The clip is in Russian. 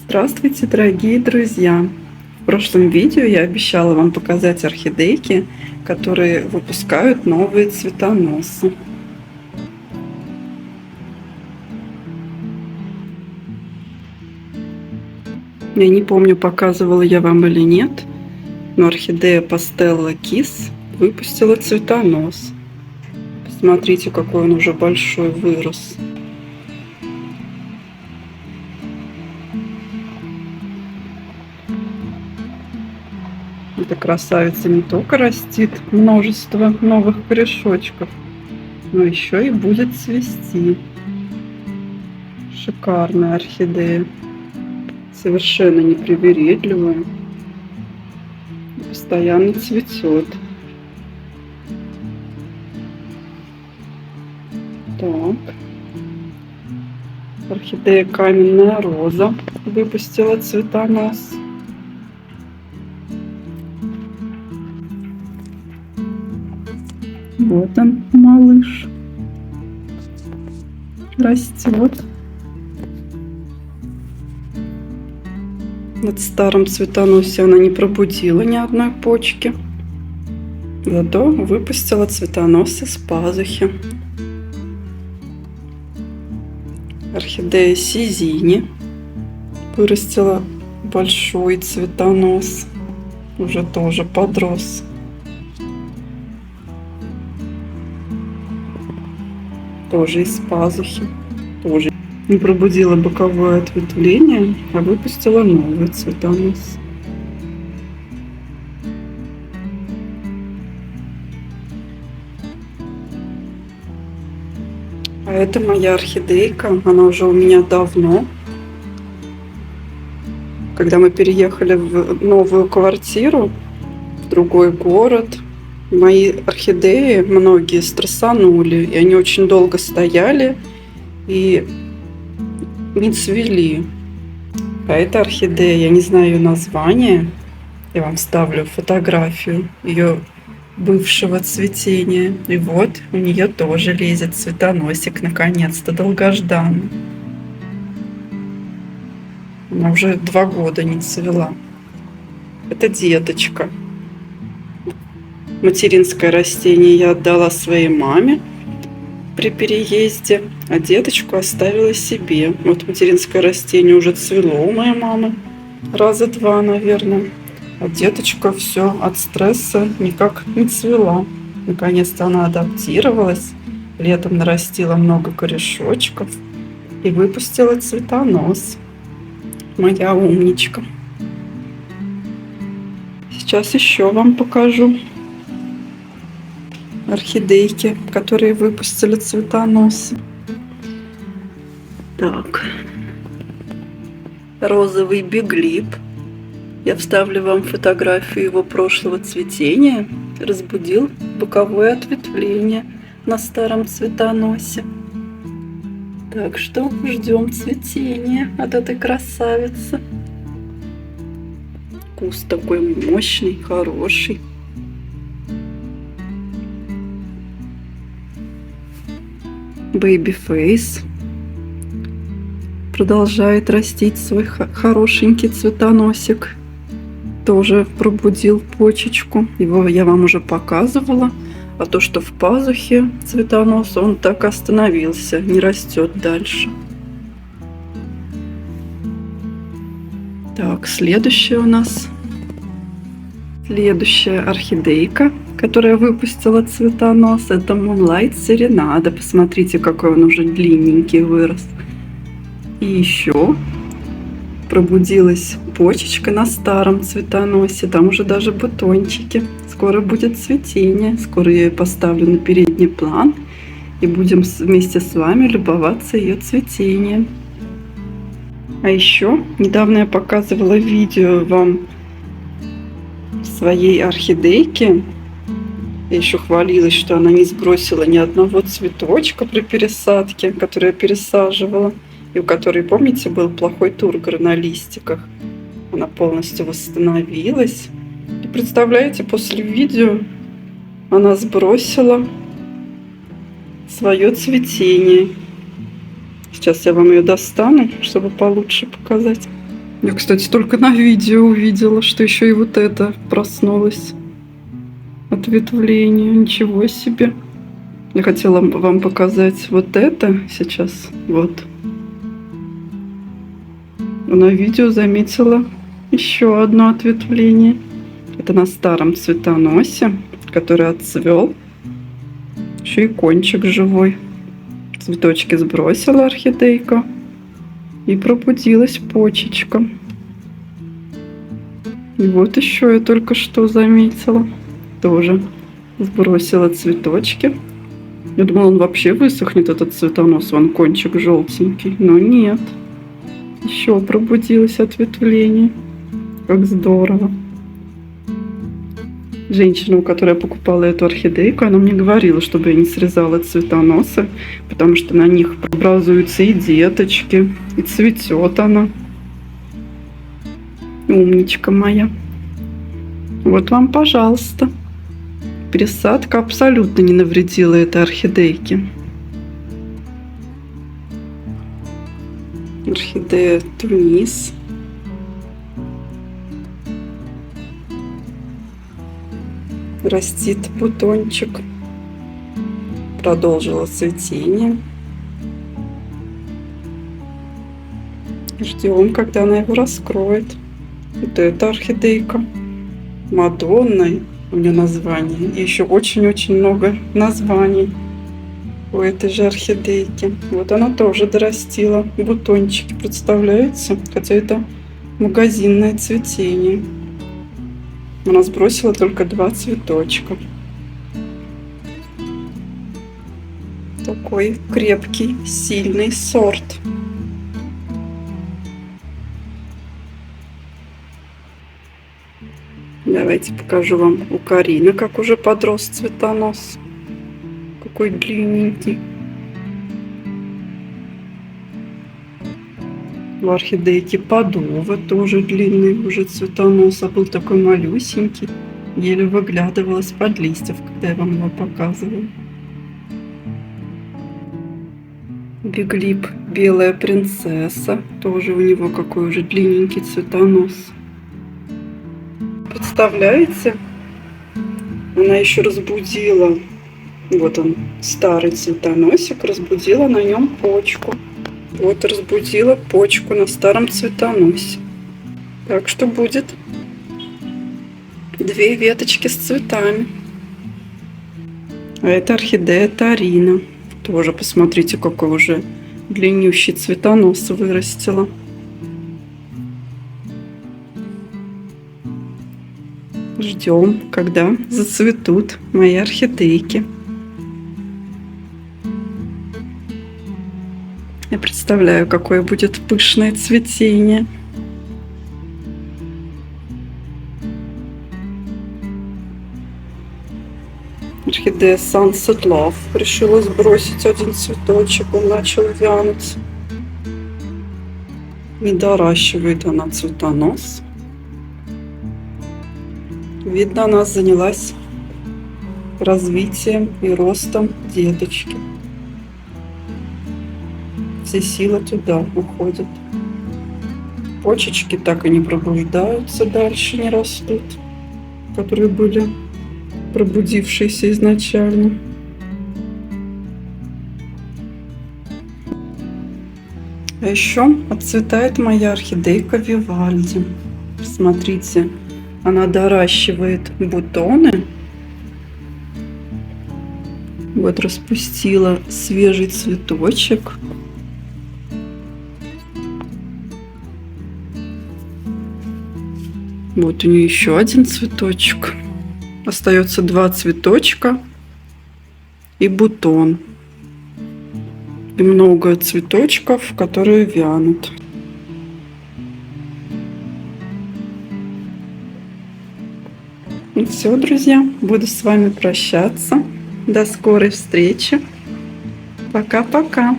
Здравствуйте, дорогие друзья! В прошлом видео я обещала вам показать орхидейки, которые выпускают новые цветоносы. Я не помню, показывала я вам или нет, но орхидея Пастелла Кис выпустила цветонос. Посмотрите, какой он уже большой вырос. Эта красавица не только растит множество новых корешочков, но еще и будет цвести. Шикарная орхидея, совершенно непривередливая, постоянно цветет. Так, орхидея Каменная Роза выпустила цветонос. Вот он, малыш, растет. В старом цветоносе она не пробудила ни одной почки, зато выпустила цветонос из пазухи. Орхидея Сизини вырастила большой цветонос, уже тоже подрос. Тоже из пазухи, тоже не пробудила боковое ответвление, а выпустила новый цветонос. А это моя орхидейка, она уже у меня давно. Когда мы переехали в новую квартиру, в другой город, мои орхидеи многие стрессанули, и они очень долго стояли и не цвели. А эта орхидея, я не знаю ее название, я вам вставлю фотографию ее бывшего цветения. И вот у нее тоже лезет цветоносик, наконец-то, долгожданный. Она уже 2 года не цвела. Это деточка. Материнское растение я отдала своей маме при переезде, а деточку оставила себе. Вот материнское растение уже цвело у моей мамы раза 2, наверное. А деточка все от стресса никак не цвела. Наконец-то она адаптировалась, летом нарастила много корешочков и выпустила цветонос. Моя умничка. Сейчас еще вам покажу орхидейки, которые выпустили цветоносы. Так, розовый биглип. Я вставлю вам фотографию его прошлого цветения. Разбудил боковое ответвление на старом цветоносе. Так что ждем цветения от этой красавицы. Куст такой мощный, хороший. Babyface продолжает растить свой хорошенький цветоносик. Тоже пробудил почечку. Его я вам уже показывала. А то, что в пазухе цветонос, он так остановился, не растет дальше. Так, следующая у нас. Следующая орхидейка, которая выпустила цветонос, это Moonlight Serenade. Посмотрите, какой он уже длинненький вырос. И еще пробудилась почечка на старом цветоносе. Там уже даже бутончики. Скоро будет цветение. Скоро я ее поставлю на передний план. И будем вместе с вами любоваться ее цветением. А еще недавно я показывала видео вам своей орхидейки. Я еще хвалилась, что она не сбросила ни одного цветочка при пересадке, который я пересаживала. И у которой, помните, был плохой тургор на листиках. Она полностью восстановилась. И представляете, после видео она сбросила свое цветение. Сейчас я вам ее достану, чтобы получше показать. Я, кстати, только на видео увидела, что еще и вот это проснулось. Ответвление. Ничего себе. Я хотела вам показать вот это сейчас. Вот. На видео заметила еще одно ответвление. Это на старом цветоносе, который отцвел. Еще и кончик живой. Цветочки сбросила орхидейка. И пробудилась почечка. И вот еще я только что заметила. Тоже сбросила цветочки. Я думала, он вообще высохнет, этот цветонос. Вон кончик желтенький. Но нет. Еще пробудилось ответвление. Как здорово. Женщина, у которой я покупала эту орхидейку, она мне говорила, чтобы я не срезала цветоносы, потому что на них образуются и деточки, и цветет она. Умничка моя. Вот вам, пожалуйста. Пересадка абсолютно не навредила этой орхидейке. Орхидея Тунис. Растит бутончик. Продолжила цветение. Ждем, когда она его раскроет. Вот эта орхидейка. Мадонна. У нее название. И еще очень-очень много названий у этой же орхидейки. Вот она тоже дорастила бутончики. Представляете? Хотя это магазинное цветение. Она сбросила только 2 цветочка. Такой крепкий, сильный сорт. Давайте покажу вам у Карины, как уже подрос цветонос. Какой длинненький. У орхидейки Падова тоже длинный уже цветонос, а был такой малюсенький. Еле выглядывал из-под листьев, когда я вам его показываю. Биглип Белая принцесса. Тоже у него какой уже длинненький цветонос. Представляете? Она еще разбудила. Вот он, старый цветоносик. Разбудила на нем почку. Вот разбудила почку на старом цветоносе. Так что будет 2 веточки с цветами. А это орхидея Тарина. Тоже посмотрите, какой уже длиннющий цветонос вырастила. Ждем, когда зацветут мои орхидейки. Я представляю, какое будет пышное цветение. Орхидея Sunset Love. Решила сбросить один цветочек, он начал вянуть. Не доращивает она цветонос. Видно, она занялась развитием и ростом деточки. Все силы туда уходят. Почечки так и не пробуждаются, дальше не растут, которые были пробудившиеся изначально. А еще отцветает моя орхидейка Вивальди. Смотрите, она доращивает бутоны. Вот распустила свежий цветочек. Вот у нее еще один цветочек. Остается 2 цветочка и бутон. И много цветочков, которые вянут. Ну все, друзья, буду с вами прощаться. До скорой встречи. Пока-пока.